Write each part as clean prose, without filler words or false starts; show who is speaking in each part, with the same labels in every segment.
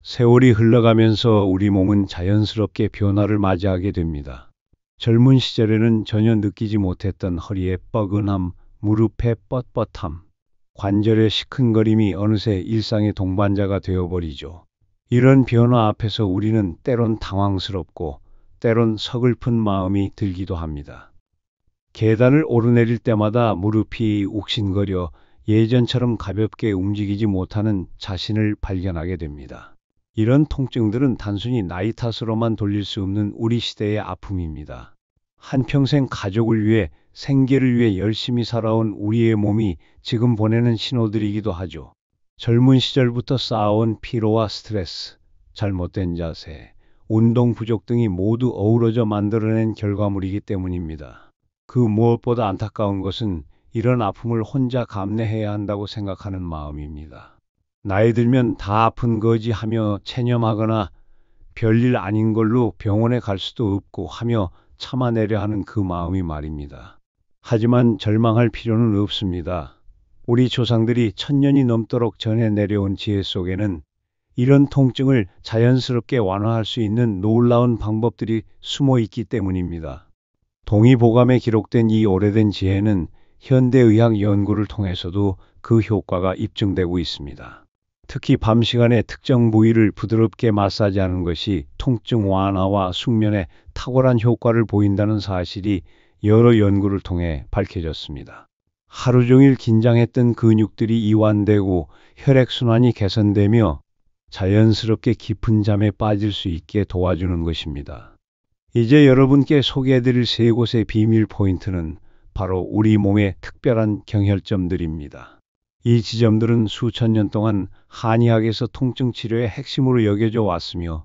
Speaker 1: 세월이 흘러가면서 우리 몸은 자연스럽게 변화를 맞이하게 됩니다. 젊은 시절에는 전혀 느끼지 못했던 허리의 뻐근함, 무릎의 뻣뻣함, 관절의 시큰거림이 어느새 일상의 동반자가 되어버리죠. 이런 변화 앞에서 우리는 때론 당황스럽고 때론 서글픈 마음이 들기도 합니다. 계단을 오르내릴 때마다 무릎이 욱신거려 예전처럼 가볍게 움직이지 못하는 자신을 발견하게 됩니다. 이런 통증들은 단순히 나이 탓으로만 돌릴 수 없는 우리 시대의 아픔입니다. 한평생 가족을 위해 생계를 위해 열심히 살아온 우리의 몸이 지금 보내는 신호들이기도 하죠. 젊은 시절부터 쌓아온 피로와 스트레스, 잘못된 자세, 운동 부족 등이 모두 어우러져 만들어낸 결과물이기 때문입니다. 그 무엇보다 안타까운 것은 이런 아픔을 혼자 감내해야 한다고 생각하는 마음입니다. 나이 들면 다 아픈 거지 하며 체념하거나 별일 아닌 걸로 병원에 갈 수도 없고 하며 참아내려 하는 그 마음이 말입니다. 하지만 절망할 필요는 없습니다. 우리 조상들이 1000년이 넘도록 전해 내려온 지혜 속에는 이런 통증을 자연스럽게 완화할 수 있는 놀라운 방법들이 숨어 있기 때문입니다. 동의보감에 기록된 이 오래된 지혜는 현대의학 연구를 통해서도 그 효과가 입증되고 있습니다. 특히 밤 시간에 특정 부위를 부드럽게 마사지하는 것이 통증 완화와 숙면에 탁월한 효과를 보인다는 사실이 여러 연구를 통해 밝혀졌습니다. 하루 종일 긴장했던 근육들이 이완되고 혈액순환이 개선되며 자연스럽게 깊은 잠에 빠질 수 있게 도와주는 것입니다. 이제 여러분께 소개해드릴 세 곳의 비밀 포인트는 바로 우리 몸의 특별한 경혈점들입니다. 이 지점들은 수천 년 동안 한의학에서 통증 치료의 핵심으로 여겨져 왔으며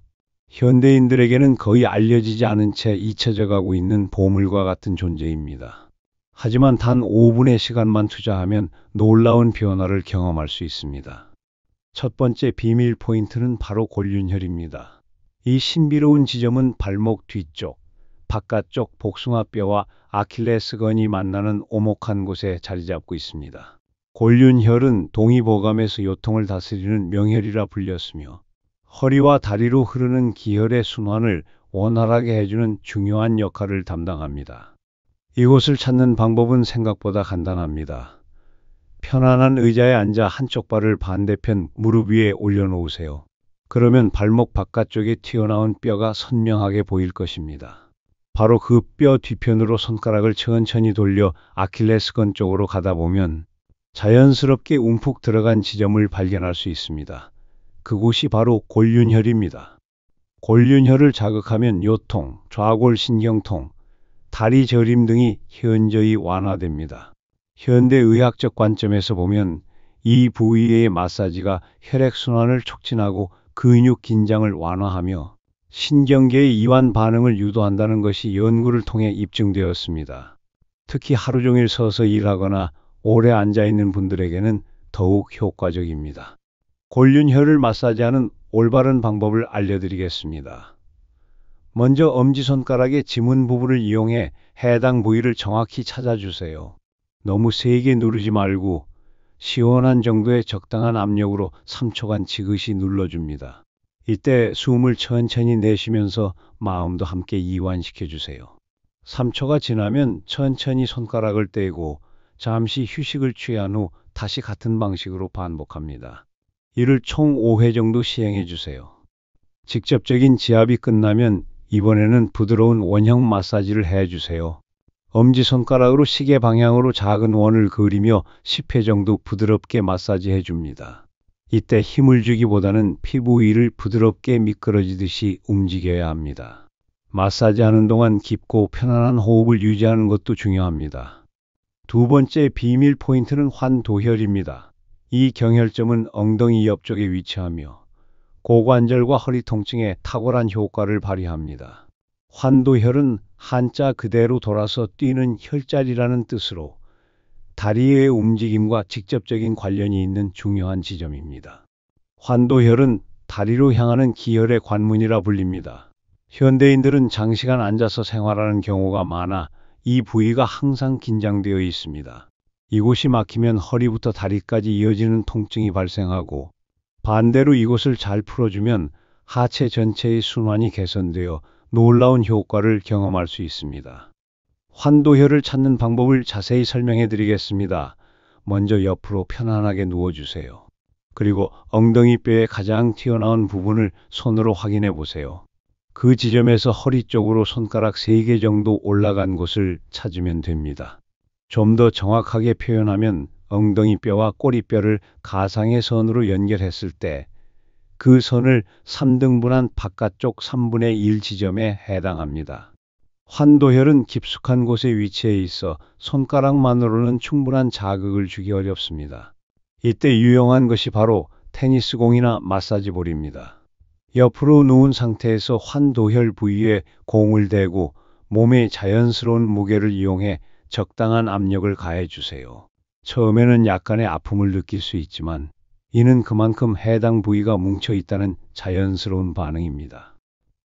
Speaker 1: 현대인들에게는 거의 알려지지 않은 채 잊혀져 가고 있는 보물과 같은 존재입니다. 하지만 단 5분의 시간만 투자하면 놀라운 변화를 경험할 수 있습니다. 첫 번째 비밀 포인트는 바로 골륜혈입니다. 이 신비로운 지점은 발목 뒤쪽, 바깥쪽 복숭아뼈와 아킬레스건이 만나는 오목한 곳에 자리 잡고 있습니다. 골륜혈은 동의보감에서 요통을 다스리는 명혈이라 불렸으며 허리와 다리로 흐르는 기혈의 순환을 원활하게 해주는 중요한 역할을 담당합니다. 이곳을 찾는 방법은 생각보다 간단합니다. 편안한 의자에 앉아 한쪽 발을 반대편 무릎 위에 올려놓으세요. 그러면 발목 바깥쪽에 튀어나온 뼈가 선명하게 보일 것입니다. 바로 그 뼈 뒤편으로 손가락을 천천히 돌려 아킬레스건 쪽으로 가다 보면 자연스럽게 움푹 들어간 지점을 발견할 수 있습니다. 그곳이 바로 골륜혈입니다. 골륜혈을 자극하면 요통, 좌골신경통, 다리 저림 등이 현저히 완화됩니다. 현대의학적 관점에서 보면 이 부위의 마사지가 혈액순환을 촉진하고 근육 긴장을 완화하며 신경계의 이완 반응을 유도한다는 것이 연구를 통해 입증되었습니다. 특히 하루 종일 서서 일하거나 오래 앉아있는 분들에게는 더욱 효과적입니다. 골륜혈을 마사지하는 올바른 방법을 알려드리겠습니다. 먼저 엄지손가락의 지문 부분을 이용해 해당 부위를 정확히 찾아주세요. 너무 세게 누르지 말고 시원한 정도의 적당한 압력으로 3초간 지그시 눌러줍니다. 이때 숨을 천천히 내쉬면서 마음도 함께 이완시켜주세요. 3초가 지나면 천천히 손가락을 떼고 잠시 휴식을 취한 후 다시 같은 방식으로 반복합니다. 이를 총 5회 정도 시행해 주세요. 직접적인 지압이 끝나면 이번에는 부드러운 원형 마사지를 해주세요. 엄지손가락으로 시계 방향으로 작은 원을 그리며 10회 정도 부드럽게 마사지해 줍니다. 이때 힘을 주기보다는 피부 위를 부드럽게 미끄러지듯이 움직여야 합니다. 마사지하는 동안 깊고 편안한 호흡을 유지하는 것도 중요합니다. 두 번째 비밀 포인트는 환도혈입니다. 이 경혈점은 엉덩이 옆쪽에 위치하며 고관절과 허리 통증에 탁월한 효과를 발휘합니다. 환도혈은 한자 그대로 돌아서 뛰는 혈자리라는 뜻으로 다리의 움직임과 직접적인 관련이 있는 중요한 지점입니다. 환도혈은 다리로 향하는 기혈의 관문이라 불립니다. 현대인들은 장시간 앉아서 생활하는 경우가 많아 이 부위가 항상 긴장되어 있습니다. 이곳이 막히면 허리부터 다리까지 이어지는 통증이 발생하고 반대로 이곳을 잘 풀어주면 하체 전체의 순환이 개선되어 놀라운 효과를 경험할 수 있습니다. 환도혈을 찾는 방법을 자세히 설명해 드리겠습니다. 먼저 옆으로 편안하게 누워주세요. 그리고 엉덩이뼈의 가장 튀어나온 부분을 손으로 확인해 보세요. 그 지점에서 허리 쪽으로 손가락 3개 정도 올라간 곳을 찾으면 됩니다. 좀 더 정확하게 표현하면 엉덩이뼈와 꼬리뼈를 가상의 선으로 연결했을 때 그 선을 3등분한 바깥쪽 3분의 1 지점에 해당합니다. 환도혈은 깊숙한 곳에 위치해 있어 손가락만으로는 충분한 자극을 주기 어렵습니다. 이때 유용한 것이 바로 테니스공이나 마사지볼입니다. 옆으로 누운 상태에서 환도혈 부위에 공을 대고 몸의 자연스러운 무게를 이용해 적당한 압력을 가해 주세요. 처음에는 약간의 아픔을 느낄 수 있지만 이는 그만큼 해당 부위가 뭉쳐 있다는 자연스러운 반응입니다.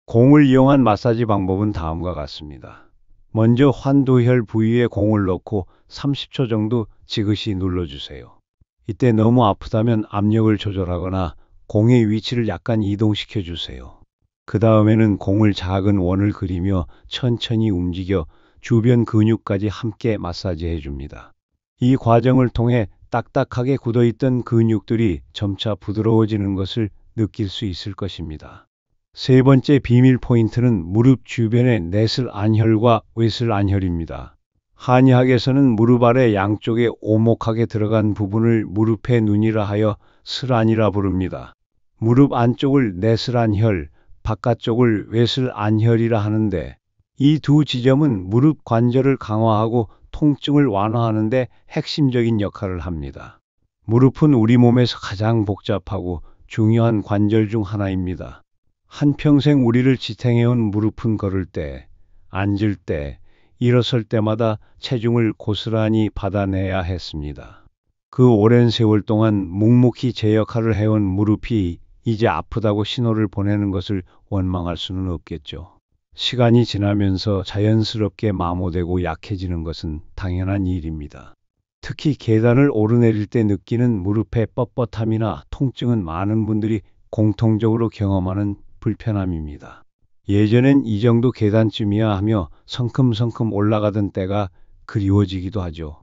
Speaker 1: 공을 이용한 마사지 방법은 다음과 같습니다. 먼저 환도혈 부위에 공을 넣고 30초 정도 지그시 눌러주세요. 이때 너무 아프다면 압력을 조절하거나 공의 위치를 약간 이동시켜 주세요. 그 다음에는 공을 작은 원을 그리며 천천히 움직여 주변 근육까지 함께 마사지해 줍니다. 이 과정을 통해 딱딱하게 굳어있던 근육들이 점차 부드러워지는 것을 느낄 수 있을 것입니다. 세 번째 비밀 포인트는 무릎 주변의 내슬 안혈과 외슬 안혈입니다. 한의학에서는 무릎 아래 양쪽에 오목하게 들어간 부분을 무릎의 눈이라 하여 슬안이라 부릅니다. 무릎 안쪽을 내슬 안혈, 바깥쪽을 외슬 안혈이라 하는데 이 두 지점은 무릎 관절을 강화하고 통증을 완화하는 데 핵심적인 역할을 합니다. 무릎은 우리 몸에서 가장 복잡하고 중요한 관절 중 하나입니다. 한평생 우리를 지탱해온 무릎은 걸을 때, 앉을 때, 일어설 때마다 체중을 고스란히 받아내야 했습니다. 그 오랜 세월 동안 묵묵히 제 역할을 해온 무릎이 이제 아프다고 신호를 보내는 것을 원망할 수는 없겠죠. 시간이 지나면서 자연스럽게 마모되고 약해지는 것은 당연한 일입니다. 특히 계단을 오르내릴 때 느끼는 무릎의 뻣뻣함이나 통증은 많은 분들이 공통적으로 경험하는 불편함입니다. 예전엔 이 정도 계단쯤이야 하며 성큼성큼 올라가던 때가 그리워지기도 하죠.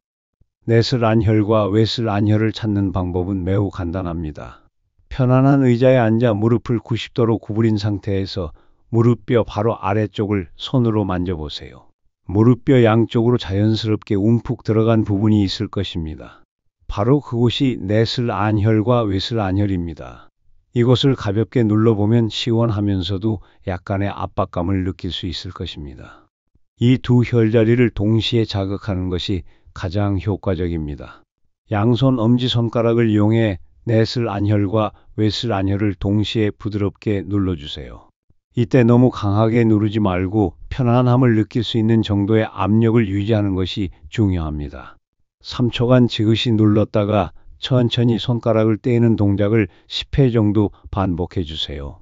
Speaker 1: 내슬 안혈과 외슬 안혈을 찾는 방법은 매우 간단합니다. 편안한 의자에 앉아 무릎을 90도로 구부린 상태에서 무릎뼈 바로 아래쪽을 손으로 만져보세요. 무릎뼈 양쪽으로 자연스럽게 움푹 들어간 부분이 있을 것입니다. 바로 그곳이 내슬 안혈과 외슬 안혈입니다. 이곳을 가볍게 눌러보면 시원하면서도 약간의 압박감을 느낄 수 있을 것입니다. 이 두 혈자리를 동시에 자극하는 것이 가장 효과적입니다. 양손 엄지손가락을 이용해 내슬 안혈과 외슬 안혈을 동시에 부드럽게 눌러주세요. 이때 너무 강하게 누르지 말고 편안함을 느낄 수 있는 정도의 압력을 유지하는 것이 중요합니다. 3초간 지그시 눌렀다가 천천히 손가락을 떼는 동작을 10회 정도 반복해 주세요.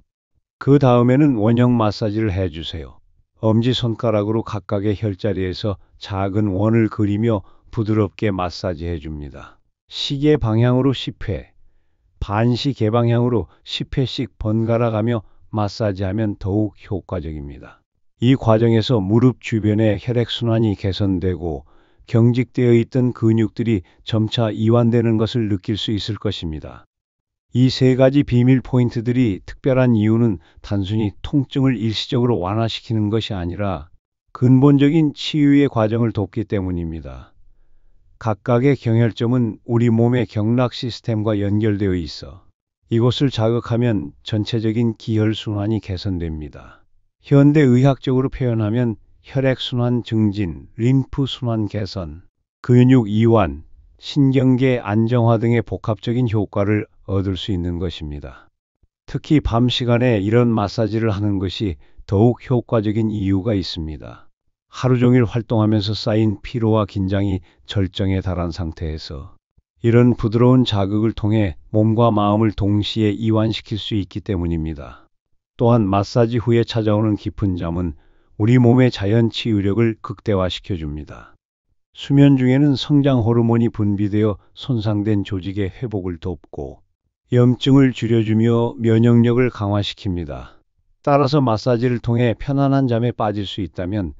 Speaker 1: 그 다음에는 원형 마사지를 해주세요. 엄지손가락으로 각각의 혈자리에서 작은 원을 그리며 부드럽게 마사지해 줍니다. 시계 방향으로 10회, 반시계 방향으로 10회씩 번갈아 가며 마사지하면 더욱 효과적입니다. 이 과정에서 무릎 주변의 혈액순환이 개선되고 경직되어 있던 근육들이 점차 이완되는 것을 느낄 수 있을 것입니다. 이 세 가지 비밀 포인트들이 특별한 이유는 단순히 통증을 일시적으로 완화시키는 것이 아니라 근본적인 치유의 과정을 돕기 때문입니다. 각각의 경혈점은 우리 몸의 경락 시스템과 연결되어 있어 이곳을 자극하면 전체적인 기혈순환이 개선됩니다. 현대의학적으로 표현하면 혈액순환 증진, 림프순환 개선, 근육 이완, 신경계 안정화 등의 복합적인 효과를 얻을 수 있는 것입니다. 특히 밤 시간에 이런 마사지를 하는 것이 더욱 효과적인 이유가 있습니다. 하루 종일 활동하면서 쌓인 피로와 긴장이 절정에 달한 상태에서 이런 부드러운 자극을 통해 몸과 마음을 동시에 이완시킬 수 있기 때문입니다. 또한 마사지 후에 찾아오는 깊은 잠은 우리 몸의 자연 치유력을 극대화시켜 줍니다. 수면 중에는 성장 호르몬이 분비되어 손상된 조직의 회복을 돕고 염증을 줄여주며 면역력을 강화시킵니다. 따라서 마사지를 통해 편안한 잠에 빠질 수 있다면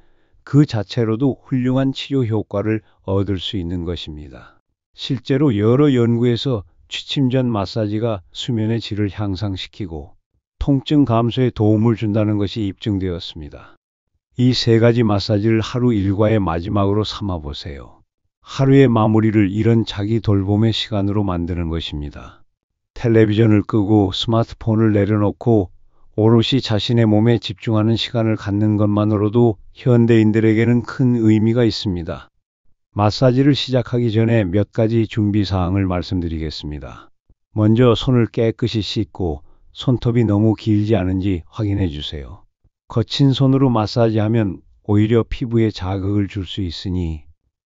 Speaker 1: 그 자체로도 훌륭한 치료 효과를 얻을 수 있는 것입니다. 실제로 여러 연구에서 취침 전 마사지가 수면의 질을 향상시키고 통증 감소에 도움을 준다는 것이 입증되었습니다. 이 세 가지 마사지를 하루 일과의 마지막으로 삼아 보세요. 하루의 마무리를 이런 자기 돌봄의 시간으로 만드는 것입니다. 텔레비전을 끄고 스마트폰을 내려놓고 오롯이 자신의 몸에 집중하는 시간을 갖는 것만으로도 현대인들에게는 큰 의미가 있습니다. 마사지를 시작하기 전에 몇 가지 준비 사항을 말씀드리겠습니다. 먼저 손을 깨끗이 씻고 손톱이 너무 길지 않은지 확인해 주세요. 거친 손으로 마사지하면 오히려 피부에 자극을 줄 수 있으니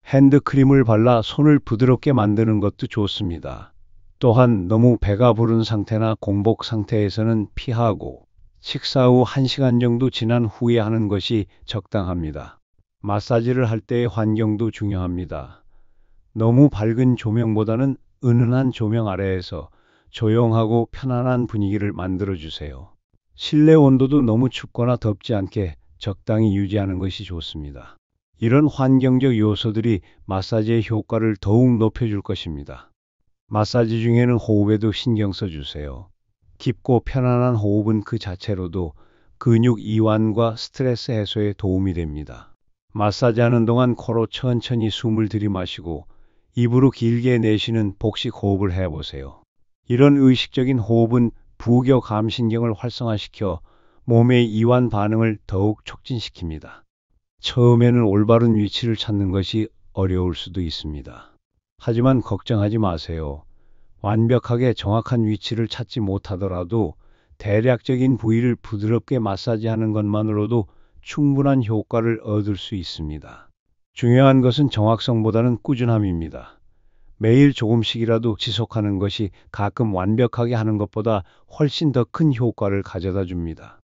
Speaker 1: 핸드크림을 발라 손을 부드럽게 만드는 것도 좋습니다. 또한 너무 배가 부른 상태나 공복 상태에서는 피하고 식사 후 1시간 정도 지난 후에 하는 것이 적당합니다. 마사지를 할 때의 환경도 중요합니다. 너무 밝은 조명보다는 은은한 조명 아래에서 조용하고 편안한 분위기를 만들어 주세요. 실내 온도도 너무 춥거나 덥지 않게 적당히 유지하는 것이 좋습니다. 이런 환경적 요소들이 마사지의 효과를 더욱 높여줄 것입니다. 마사지 중에는 호흡에도 신경 써주세요. 깊고 편안한 호흡은 그 자체로도 근육 이완과 스트레스 해소에 도움이 됩니다. 마사지하는 동안 코로 천천히 숨을 들이마시고 입으로 길게 내쉬는 복식 호흡을 해보세요. 이런 의식적인 호흡은 부교감신경을 활성화시켜 몸의 이완 반응을 더욱 촉진시킵니다. 처음에는 올바른 위치를 찾는 것이 어려울 수도 있습니다. 하지만 걱정하지 마세요. 완벽하게 정확한 위치를 찾지 못하더라도 대략적인 부위를 부드럽게 마사지하는 것만으로도 충분한 효과를 얻을 수 있습니다. 중요한 것은 정확성보다는 꾸준함입니다. 매일 조금씩이라도 지속하는 것이 가끔 완벽하게 하는 것보다 훨씬 더 큰 효과를 가져다 줍니다.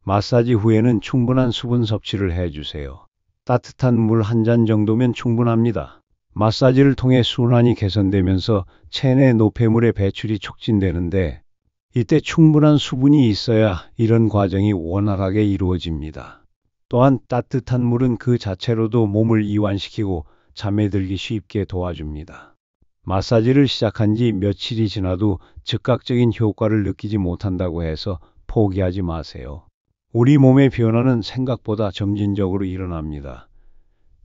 Speaker 1: 마사지 후에는 충분한 수분 섭취를 해주세요. 따뜻한 물 한 잔 정도면 충분합니다. 마사지를 통해 순환이 개선되면서 체내 노폐물의 배출이 촉진되는데 이때 충분한 수분이 있어야 이런 과정이 원활하게 이루어집니다. 또한 따뜻한 물은 그 자체로도 몸을 이완시키고 잠에 들기 쉽게 도와줍니다. 마사지를 시작한 지 며칠이 지나도 즉각적인 효과를 느끼지 못한다고 해서 포기하지 마세요. 우리 몸의 변화는 생각보다 점진적으로 일어납니다.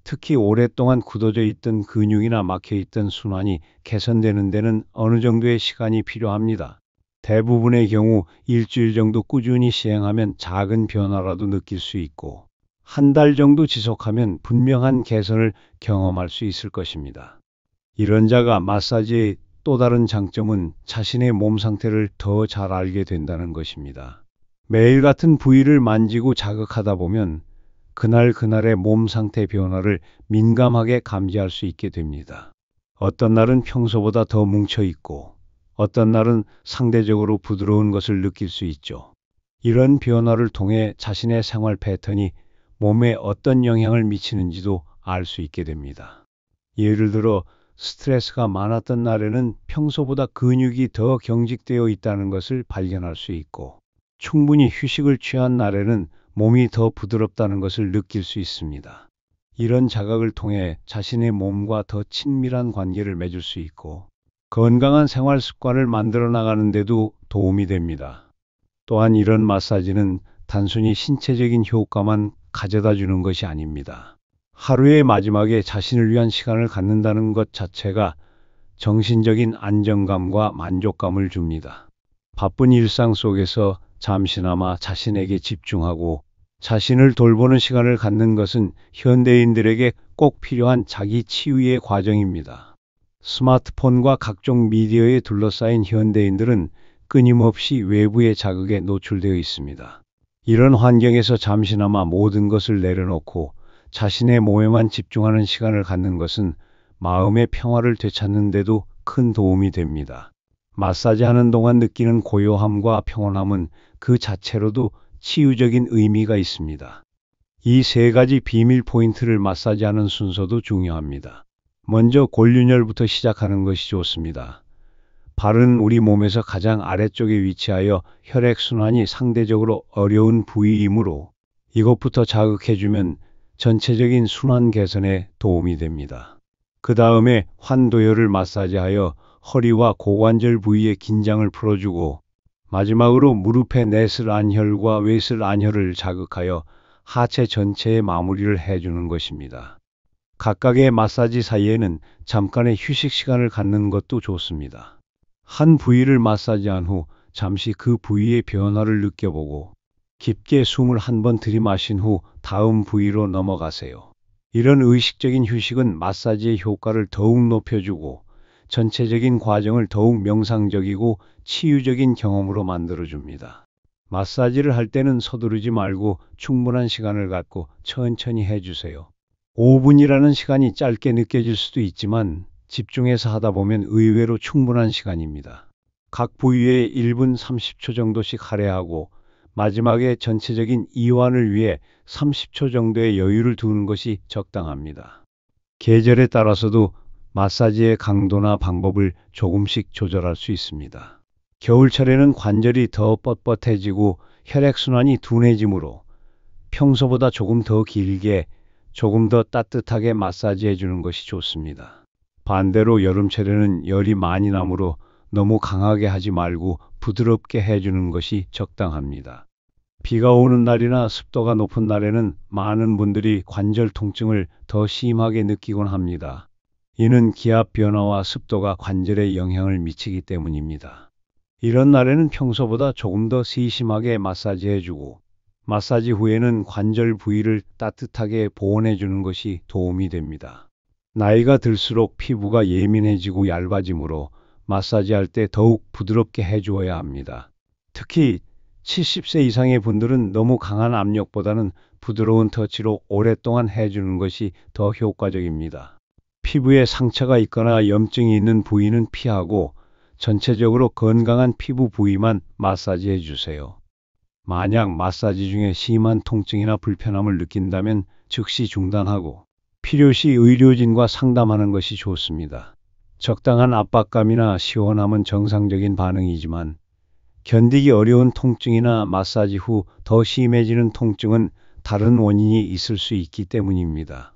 Speaker 1: 특히 오랫동안 굳어져 있던 근육이나 막혀 있던 순환이 개선되는 데는 어느 정도의 시간이 필요합니다. 대부분의 경우 일주일 정도 꾸준히 시행하면 작은 변화라도 느낄 수 있고 한 달 정도 지속하면 분명한 개선을 경험할 수 있을 것입니다. 이런 자가 마사지의 또 다른 장점은 자신의 몸 상태를 더 잘 알게 된다는 것입니다. 매일 같은 부위를 만지고 자극하다 보면 그날그날의 몸 상태 변화를 민감하게 감지할 수 있게 됩니다. 어떤 날은 평소보다 더 뭉쳐있고 어떤 날은 상대적으로 부드러운 것을 느낄 수 있죠. 이런 변화를 통해 자신의 생활 패턴이 몸에 어떤 영향을 미치는지도 알 수 있게 됩니다. 예를 들어 스트레스가 많았던 날에는 평소보다 근육이 더 경직되어 있다는 것을 발견할 수 있고 충분히 휴식을 취한 날에는 몸이 더 부드럽다는 것을 느낄 수 있습니다. 이런 자각을 통해 자신의 몸과 더 친밀한 관계를 맺을 수 있고 건강한 생활 습관을 만들어 나가는 데도 도움이 됩니다. 또한 이런 마사지는 단순히 신체적인 효과만 가져다 주는 것이 아닙니다. 하루의 마지막에 자신을 위한 시간을 갖는다는 것 자체가 정신적인 안정감과 만족감을 줍니다. 바쁜 일상 속에서 잠시나마 자신에게 집중하고 자신을 돌보는 시간을 갖는 것은 현대인들에게 꼭 필요한 자기 치유의 과정입니다. 스마트폰과 각종 미디어에 둘러싸인 현대인들은 끊임없이 외부의 자극에 노출되어 있습니다. 이런 환경에서 잠시나마 모든 것을 내려놓고 자신의 몸에만 집중하는 시간을 갖는 것은 마음의 평화를 되찾는 데도 큰 도움이 됩니다. 마사지하는 동안 느끼는 고요함과 평온함은 그 자체로도 치유적인 의미가 있습니다. 이 세 가지 비밀 포인트를 마사지하는 순서도 중요합니다. 먼저 골륜혈부터 시작하는 것이 좋습니다. 발은 우리 몸에서 가장 아래쪽에 위치하여 혈액순환이 상대적으로 어려운 부위이므로 이것부터 자극해주면 전체적인 순환 개선에 도움이 됩니다. 그 다음에 환도혈을 마사지하여 허리와 고관절 부위의 긴장을 풀어주고 마지막으로 무릎의 내슬 안혈과 외슬 안혈을 자극하여 하체 전체의 마무리를 해주는 것입니다. 각각의 마사지 사이에는 잠깐의 휴식 시간을 갖는 것도 좋습니다. 한 부위를 마사지한 후 잠시 그 부위의 변화를 느껴보고 깊게 숨을 한 번 들이마신 후 다음 부위로 넘어가세요. 이런 의식적인 휴식은 마사지의 효과를 더욱 높여주고 전체적인 과정을 더욱 명상적이고 치유적인 경험으로 만들어줍니다. 마사지를 할 때는 서두르지 말고 충분한 시간을 갖고 천천히 해주세요. 5분이라는 시간이 짧게 느껴질 수도 있지만 집중해서 하다 보면 의외로 충분한 시간입니다. 각 부위에 1분 30초 정도씩 할애하고 마지막에 전체적인 이완을 위해 30초 정도의 여유를 두는 것이 적당합니다. 계절에 따라서도 마사지의 강도나 방법을 조금씩 조절할 수 있습니다. 겨울철에는 관절이 더 뻣뻣해지고 혈액순환이 둔해지므로 평소보다 조금 더 길게, 조금 더 따뜻하게 마사지해 주는 것이 좋습니다. 반대로 여름철에는 열이 많이 나므로 너무 강하게 하지 말고 부드럽게 해주는 것이 적당합니다. 비가 오는 날이나 습도가 높은 날에는 많은 분들이 관절 통증을 더 심하게 느끼곤 합니다. 이는 기압 변화와 습도가 관절에 영향을 미치기 때문입니다. 이런 날에는 평소보다 조금 더 세심하게 마사지해주고 마사지 후에는 관절 부위를 따뜻하게 보온해 주는 것이 도움이 됩니다. 나이가 들수록 피부가 예민해지고 얇아지므로 마사지할 때 더욱 부드럽게 해주어야 합니다. 특히 70세 이상의 분들은 너무 강한 압력보다는 부드러운 터치로 오랫동안 해주는 것이 더 효과적입니다. 피부에 상처가 있거나 염증이 있는 부위는 피하고 전체적으로 건강한 피부 부위만 마사지해 주세요. 만약 마사지 중에 심한 통증이나 불편함을 느낀다면 즉시 중단하고 필요시 의료진과 상담하는 것이 좋습니다. 적당한 압박감이나 시원함은 정상적인 반응이지만 견디기 어려운 통증이나 마사지 후 더 심해지는 통증은 다른 원인이 있을 수 있기 때문입니다.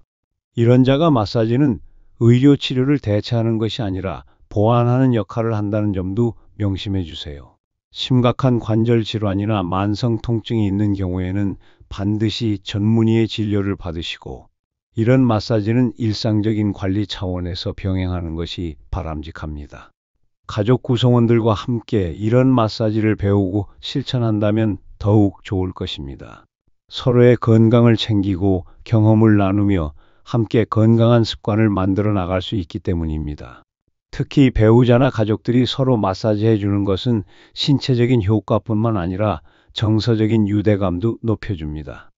Speaker 1: 이런 자가 마사지는 의료 치료를 대체하는 것이 아니라 보완하는 역할을 한다는 점도 명심해 주세요. 심각한 관절 질환이나 만성 통증이 있는 경우에는 반드시 전문의의 진료를 받으시고 이런 마사지는 일상적인 관리 차원에서 병행하는 것이 바람직합니다. 가족 구성원들과 함께 이런 마사지를 배우고 실천한다면 더욱 좋을 것입니다. 서로의 건강을 챙기고 경험을 나누며 함께 건강한 습관을 만들어 나갈 수 있기 때문입니다. 특히 배우자나 가족들이 서로 마사지해 주는 것은 신체적인 효과뿐만 아니라 정서적인 유대감도 높여줍니다.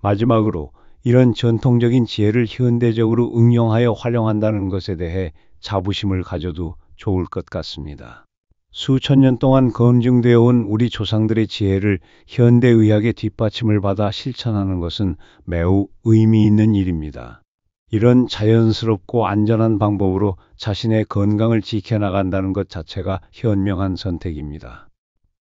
Speaker 1: 마지막으로 이런 전통적인 지혜를 현대적으로 응용하여 활용한다는 것에 대해 자부심을 가져도 좋을 것 같습니다. 수천 년 동안 검증되어 온 우리 조상들의 지혜를 현대의학의 뒷받침을 받아 실천하는 것은 매우 의미 있는 일입니다. 이런 자연스럽고 안전한 방법으로 자신의 건강을 지켜나간다는 것 자체가 현명한 선택입니다.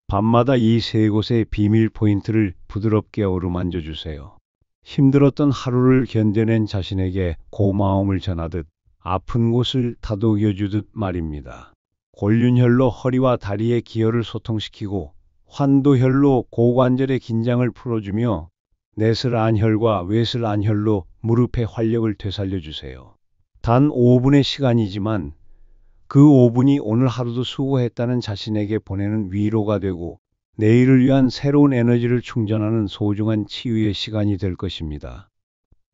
Speaker 1: 밤마다 이 세 곳의 비밀 포인트를 부드럽게 어루만져 주세요. 힘들었던 하루를 견뎌낸 자신에게 고마움을 전하듯 아픈 곳을 다독여 주듯 말입니다. 골륜혈로 허리와 다리의 기혈을 소통시키고 환도혈로 고관절의 긴장을 풀어주며 내슬 안혈과 외슬 안혈로 무릎의 활력을 되살려 주세요. 단 5분의 시간이지만 그 5분이 오늘 하루도 수고했다는 자신에게 보내는 위로가 되고 내일을 위한 새로운 에너지를 충전하는 소중한 치유의 시간이 될 것입니다.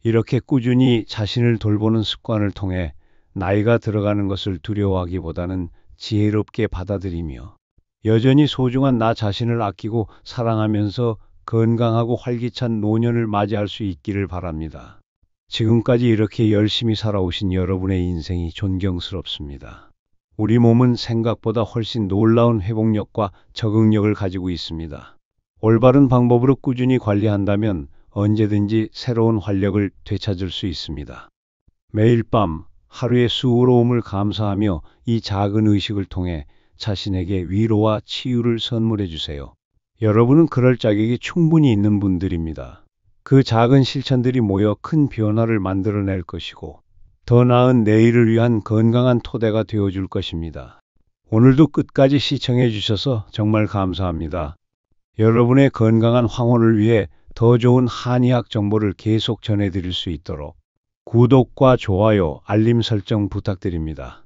Speaker 1: 이렇게 꾸준히 자신을 돌보는 습관을 통해 나이가 들어가는 것을 두려워하기보다는 지혜롭게 받아들이며 여전히 소중한 나 자신을 아끼고 사랑하면서 건강하고 활기찬 노년을 맞이할 수 있기를 바랍니다. 지금까지 이렇게 열심히 살아오신 여러분의 인생이 존경스럽습니다. 우리 몸은 생각보다 훨씬 놀라운 회복력과 적응력을 가지고 있습니다. 올바른 방법으로 꾸준히 관리한다면 언제든지 새로운 활력을 되찾을 수 있습니다. 매일 밤 하루의 수고로움을 감사하며 이 작은 의식을 통해 자신에게 위로와 치유를 선물해 주세요. 여러분은 그럴 자격이 충분히 있는 분들입니다. 그 작은 실천들이 모여 큰 변화를 만들어낼 것이고 더 나은 내일을 위한 건강한 토대가 되어줄 것입니다. 오늘도 끝까지 시청해 주셔서 정말 감사합니다. 여러분의 건강한 황혼을 위해 더 좋은 한의학 정보를 계속 전해드릴 수 있도록 구독과 좋아요, 알림 설정 부탁드립니다.